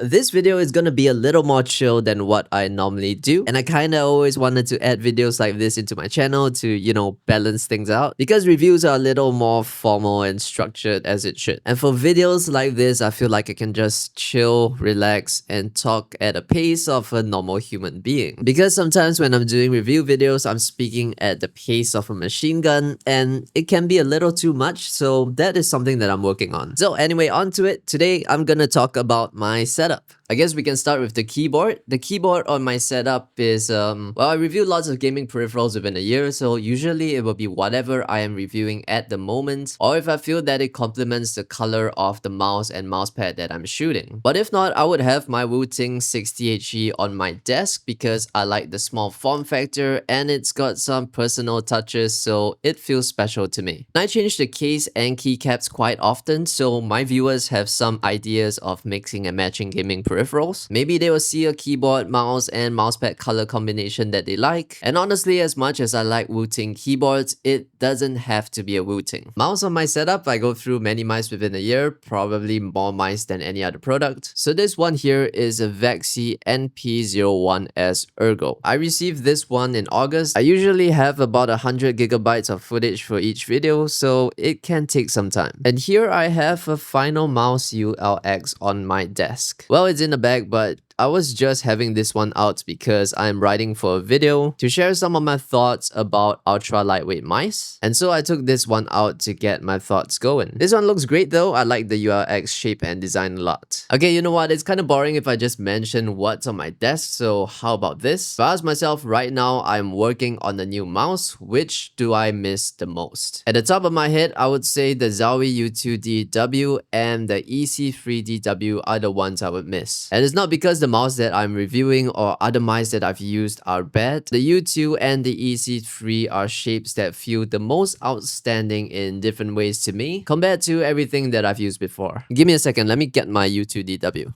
This video is gonna be a little more chill than what I normally do, and I kinda always wanted to add videos like this into my channel to, balance things out, because reviews are a little more formal and structured as it should. And for videos like this, I feel like I can just chill, relax, and talk at a pace of a normal human being. Because sometimes when I'm doing review videos, I'm speaking at the pace of a machine gun, and it can be a little too much, so that is something that I'm working on. So anyway, on to it. Today, I'm gonna talk about my setup. I guess we can start with the keyboard. The keyboard on my setup is, well, I review lots of gaming peripherals within a year, so usually it will be whatever I am reviewing at the moment, or if I feel that it complements the color of the mouse and mousepad that I'm shooting. But if not, I would have my Wooting 60HE on my desk because I like the small form factor and it's got some personal touches, so it feels special to me. I change the case and keycaps quite often, so my viewers have some ideas of mixing and matching gaming peripherals. Maybe they will see a keyboard, mouse, and mousepad color combination that they like. And honestly, as much as I like Wooting keyboards, it doesn't have to be a Wooting. Mouse on my setup, I go through many mice within a year, probably more mice than any other product. So this one here is a Vaxee NP01S Ergo. I received this one in August. I usually have about 100 gigabytes of footage for each video, so it can take some time. And here I have a final mouse ULX on my desk. Well, it's in the bag, but I was just having this one out because I'm writing for a video to share some of my thoughts about ultra lightweight mice. And so I took this one out to get my thoughts going. This one looks great though. I like the ULX shape and design a lot. Okay, you know what? It's kind of boring if I just mention what's on my desk. So how about this? If I ask myself right now, I'm working on a new mouse. Which do I miss the most? At the top of my head, I would say the Zowie U2-DW and the EC3-DW are the ones I would miss. And it's not because the mouse that I'm reviewing or other mice that I've used are bad. The U2 and the EC3 are shapes that feel the most outstanding in different ways to me compared to everything that I've used before. Give me a second, let me get my U2-DW.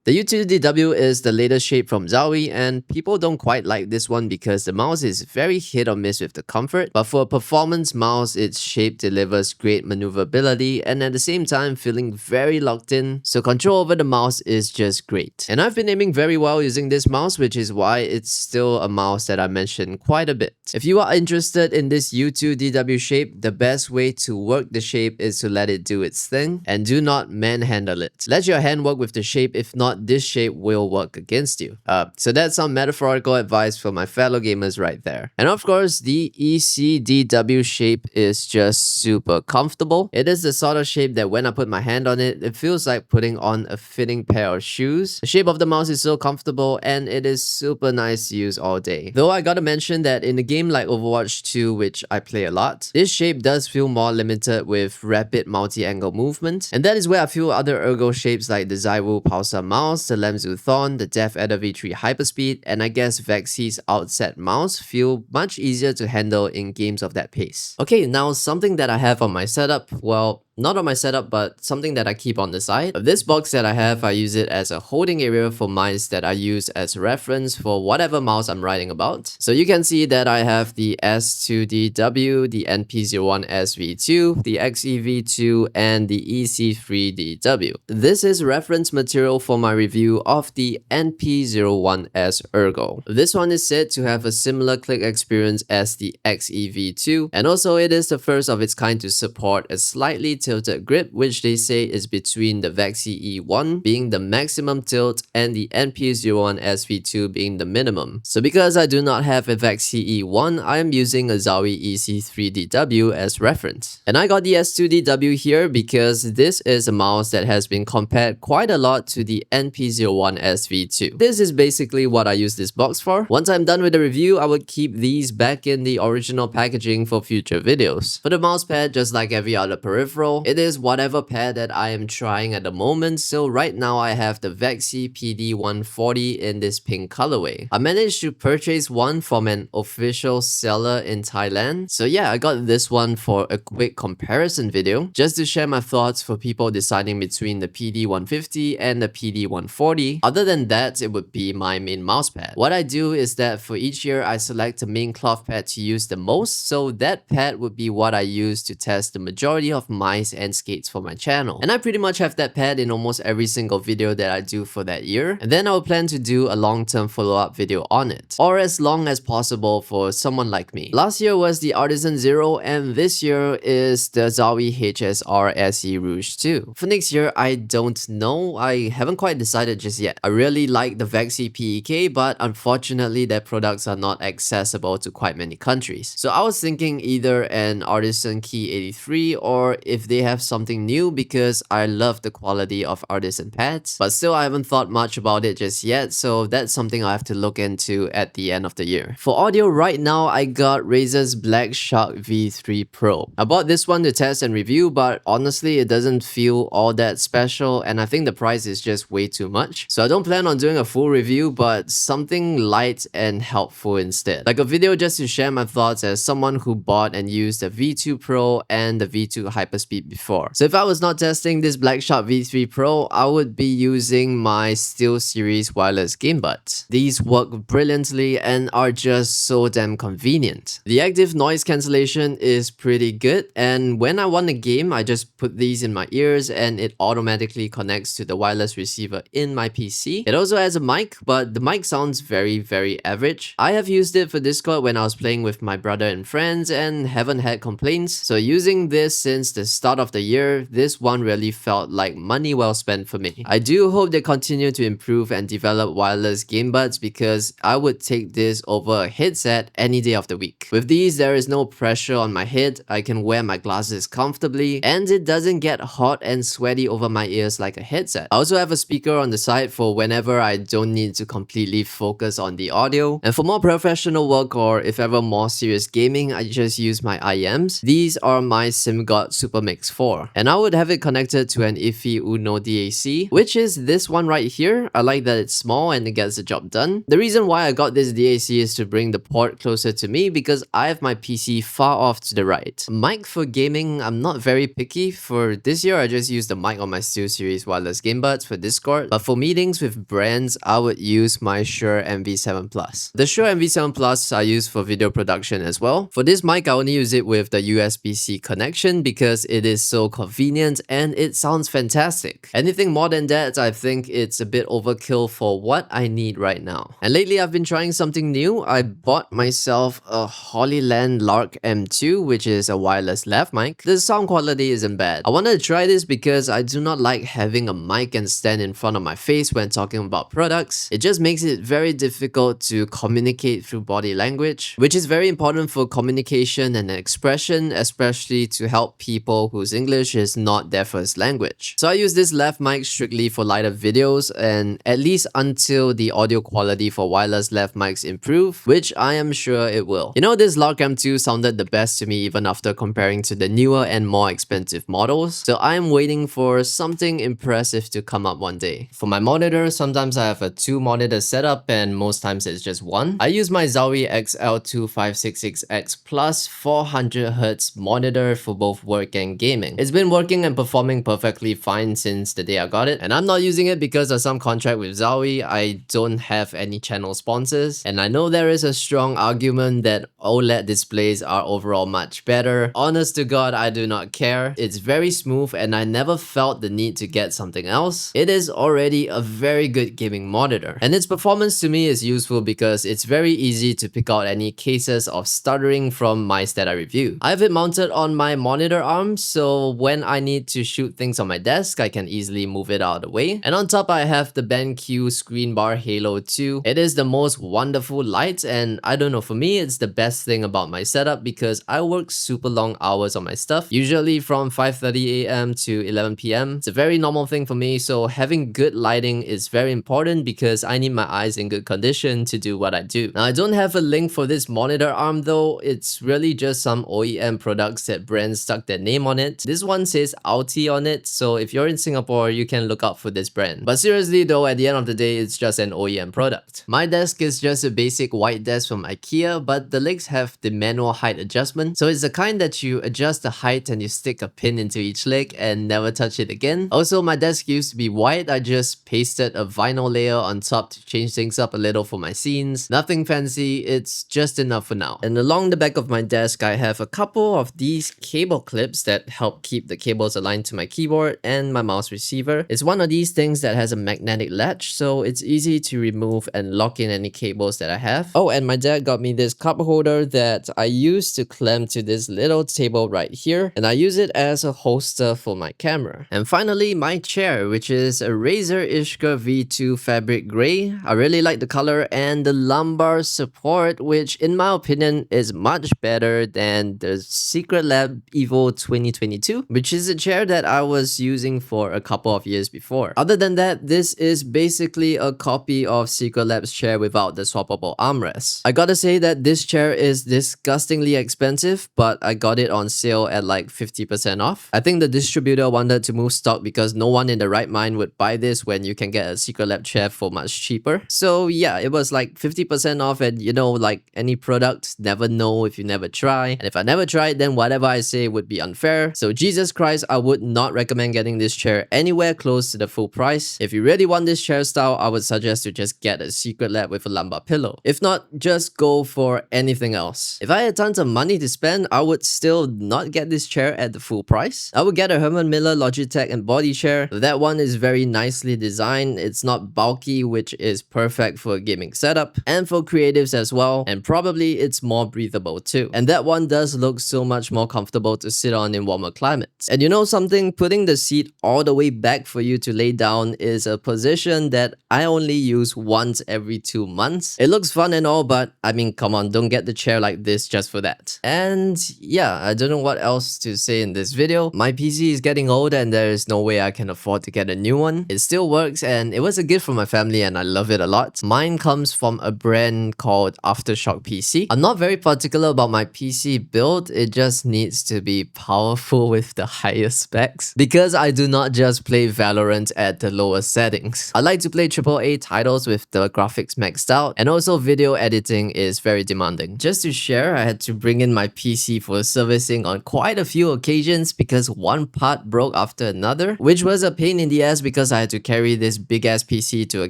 The U2-DW is the latest shape from Zowie, and people don't quite like this one because the mouse is very hit or miss with the comfort, but for a performance mouse, its shape delivers great maneuverability and at the same time feeling very locked in, so control over the mouse is just great. And I've been aiming very well using this mouse, which is why it's still a mouse that I mention quite a bit. If you are interested in this U2-DW shape, the best way to work the shape is to let it do its thing and do not manhandle it. Let your hand work with the shape, if not, this shape will work against you. So that's some metaphorical advice for my fellow gamers right there. And of course, the EC3-DW shape is just super comfortable. It is the sort of shape that when I put my hand on it, it feels like putting on a fitting pair of shoes. The shape of the mouse is so comfortable and it is super nice to use all day. Though I gotta mention that in a game like Overwatch 2, which I play a lot, this shape does feel more limited with rapid multi-angle movement. And that is where I feel other Ergo shapes like the Zowie Pulsar mouse, the Lamzu Thorn, the Death Adder V3 Hyperspeed, and I guess Vaxee's Outset mouse feel much easier to handle in games of that pace. Okay, now something that I have on my setup, well, not on my setup, but something that I keep on the side. This box that I have, I use it as a holding area for mice that I use as a reference for whatever mouse I'm writing about. So you can see that I have the S2DW, the NP01SV2, the XEV2, and the EC3-DW. This is reference material for my review of the NP01S Ergo. This one is said to have a similar click experience as the XEV2, and also it is the first of its kind to support a slightly tilted grip, which they say is between the Vaxee E1 being the maximum tilt and the NP01SV2 being the minimum. So because I do not have a Vaxee E1, I am using a Zowie EC3-DW as reference. And I got the S2DW here because this is a mouse that has been compared quite a lot to the NP01SV2. This is basically what I use this box for. Once I'm done with the review, I would keep these back in the original packaging for future videos. For the mousepad, just like every other peripheral, it is whatever pad that I am trying at the moment, so right now I have the Vaxee PD 140 in this pink colorway. I managed to purchase one from an official seller in Thailand, so yeah, I got this one for a quick comparison video, just to share my thoughts for people deciding between the PD 150 and the PD 140. Other than that, it would be my main mousepad. What I do is that for each year, I select a main cloth pad to use the most, so that pad would be what I use to test the majority of my mice and skates for my channel. And I pretty much have that pad in almost every single video that I do for that year. And then I'll plan to do a long-term follow-up video on it, or as long as possible for someone like me. Last year was the Artisan Zero, and this year is the Zowie HSR SE Rouge 2. For next year, I don't know. I haven't quite decided just yet. I really like the Vaxee PEK, but unfortunately their products are not accessible to quite many countries. So I was thinking either an Artisan Key 83 or if they have something new, because I love the quality of Artisan pads. But still, I haven't thought much about it just yet, so that's something I have to look into at the end of the year. For audio right now, I got Razer's BlackShark V3 Pro. I bought this one to test and review, but honestly it doesn't feel all that special, and I think the price is just way too much. So I don't plan on doing a full review, but something light and helpful instead. Like a video just to share my thoughts as someone who bought and used the V2 Pro and the V2 Hyperspeed before. So if I was not testing this BlackShark V3 Pro, I would be using my SteelSeries wireless Gamebuds. These work brilliantly and are just so damn convenient. The active noise cancellation is pretty good, and when I want a game, I just put these in my ears and it automatically connects to the wireless receiver in my PC. It also has a mic, but the mic sounds very average. I have used it for Discord when I was playing with my brother and friends and haven't had complaints. So using this since the start of the year, this one really felt like money well spent for me. I do hope they continue to improve and develop wireless Gamebuds, because I would take this over a headset any day of the week. With these, there is no pressure on my head, I can wear my glasses comfortably, and it doesn't get hot and sweaty over my ears like a headset. I also have a speaker on the side for whenever I don't need to completely focus on the audio. And for more professional work, or if ever more serious gaming, I just use my IEMs. These are my SimGod Supermix 4. And I would have it connected to an iffy Uno DAC, which is this one right here. I like that it's small and it gets the job done. The reason why I got this DAC is to bring the port closer to me, because I have my PC far off to the right. Mic for gaming, I'm not very picky. For this year, I just used the mic on my SteelSeries wireless Gamebuds for Discord. But for meetings with brands, I would use my Shure MV7 Plus. The Shure MV7 Plus I use for video production as well. For this mic, I only use it with the USB-C connection because it is so convenient and it sounds fantastic. Anything more than that, I think it's a bit overkill for what I need right now. And lately, I've been trying something new. I bought myself a Hollyland Lark M2, which is a wireless lav mic. The sound quality isn't bad. I wanted to try this because I do not like having a mic and stand in front of my face when talking about products. It just makes it very difficult to communicate through body language, which is very important for communication and expression, especially to help people whose English is not their first language. So I use this lav mic strictly for lighter videos, and at least until the audio quality for wireless lav mics improve, which I am sure it will. You know, this Lark M2 sounded the best to me even after comparing to the newer and more expensive models, so I am waiting for something impressive to come up one day. For my monitor, sometimes I have a 2-monitor setup and most times it's just one. I use my Zowie XL2566X Plus 400Hz monitor for both work and gaming. It's been working and performing perfectly fine since the day I got it, and I'm not using it because of some contract with Zowie. I don't have any channel sponsors, and I know there is a strong argument that OLED displays are overall much better. Honest to God, I do not care. It's very smooth and I never felt the need to get something else. It is already a very good gaming monitor, and its performance to me is useful because it's very easy to pick out any cases of stuttering from mice that I review. I have it mounted on my monitor arm, so when I need to shoot things on my desk, I can easily move it out of the way. And on top, I have the BenQ Screen Bar Halo 2. It is the most wonderful light, and I don't know, for me, it's the best thing about my setup because I work super long hours on my stuff, usually from 5:30 AM to 11 PM. It's a very normal thing for me, so having good lighting is very important because I need my eyes in good condition to do what I do. Now, I don't have a link for this monitor arm though. It's really just some OEM products that brands stuck their name on it. This one says Alti on it, so if you're in Singapore, you can look out for this brand. But seriously though, at the end of the day, it's just an OEM product. My desk is just a basic white desk from IKEA, but the legs have the manual height adjustment. So it's the kind that you adjust the height and you stick a pin into each leg and never touch it again. Also, my desk used to be white. I just pasted a vinyl layer on top to change things up a little for my scenes. Nothing fancy, it's just enough for now. And along the back of my desk, I have a couple of these cable clips that that help keep the cables aligned to my keyboard and my mouse receiver. It's one of these things that has a magnetic latch, so it's easy to remove and lock in any cables that I have. Oh, and my dad got me this cup holder that I use to clamp to this little table right here, and I use it as a holster for my camera. And finally, my chair, which is a Razer V2 fabric gray. I really like the color and the lumbar support, which in my opinion is much better than the Secretlab Evo 2022, which is a chair that I was using for a couple of years before. Other than that, this is basically a copy of Secretlab's chair without the swappable armrest. I gotta say that this chair is disgustingly expensive, but I got it on sale at like 50% off. I think the distributor wanted to move stock because no one in the right mind would buy this when you can get a Secretlab chair for much cheaper. So yeah, it was like 50% off, and you know, like any product, never know if you never try. And if I never tried, then whatever I say would be unfair. So Jesus Christ, I would not recommend getting this chair anywhere close to the full price. If you really want this chair style, I would suggest to just get a Secretlab with a lumbar pillow. If not, just go for anything else. If I had tons of money to spend, I would still not get this chair at the full price. I would get a Herman Miller Logitech and body chair. That one is very nicely designed. It's not bulky, which is perfect for a gaming setup and for creatives as well, and probably it's more breathable too. And that one does look so much more comfortable to sit on in warmer climates. And you know something, putting the seat all the way back for you to lay down is a position that I only use once every 2 months. It looks fun and all, but I mean, come on, don't get the chair like this just for that. And yeah, I don't know what else to say in this video. My PC is getting old and there is no way I can afford to get a new one. It still works and it was a gift from my family and I love it a lot. Mine comes from a brand called Aftershock PC. I'm not very particular about my PC build, it just needs to be powerful with the highest specs, because I do not just play Valorant at the lowest settings. I like to play AAA titles with the graphics maxed out, and also video editing is very demanding. Just to share, I had to bring in my PC for servicing on quite a few occasions because one part broke after another, which was a pain in the ass because I had to carry this big ass PC to a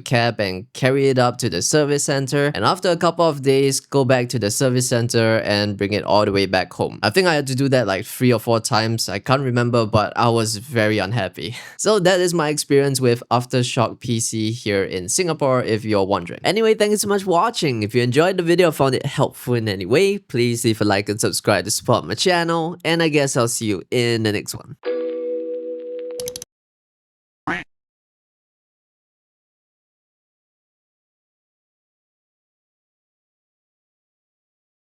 cab and carry it up to the service center, and after a couple of days go back to the service center and bring it all the way back home. I think I had to do that like 3 or 4 times, I can't remember, but I was very unhappy. So that is my experience with Aftershock PC here in Singapore, if you're wondering. Anyway, thank you so much for watching. If you enjoyed the video, found it helpful in any way, please leave a like and subscribe to support my channel, and I guess I'll see you in the next one.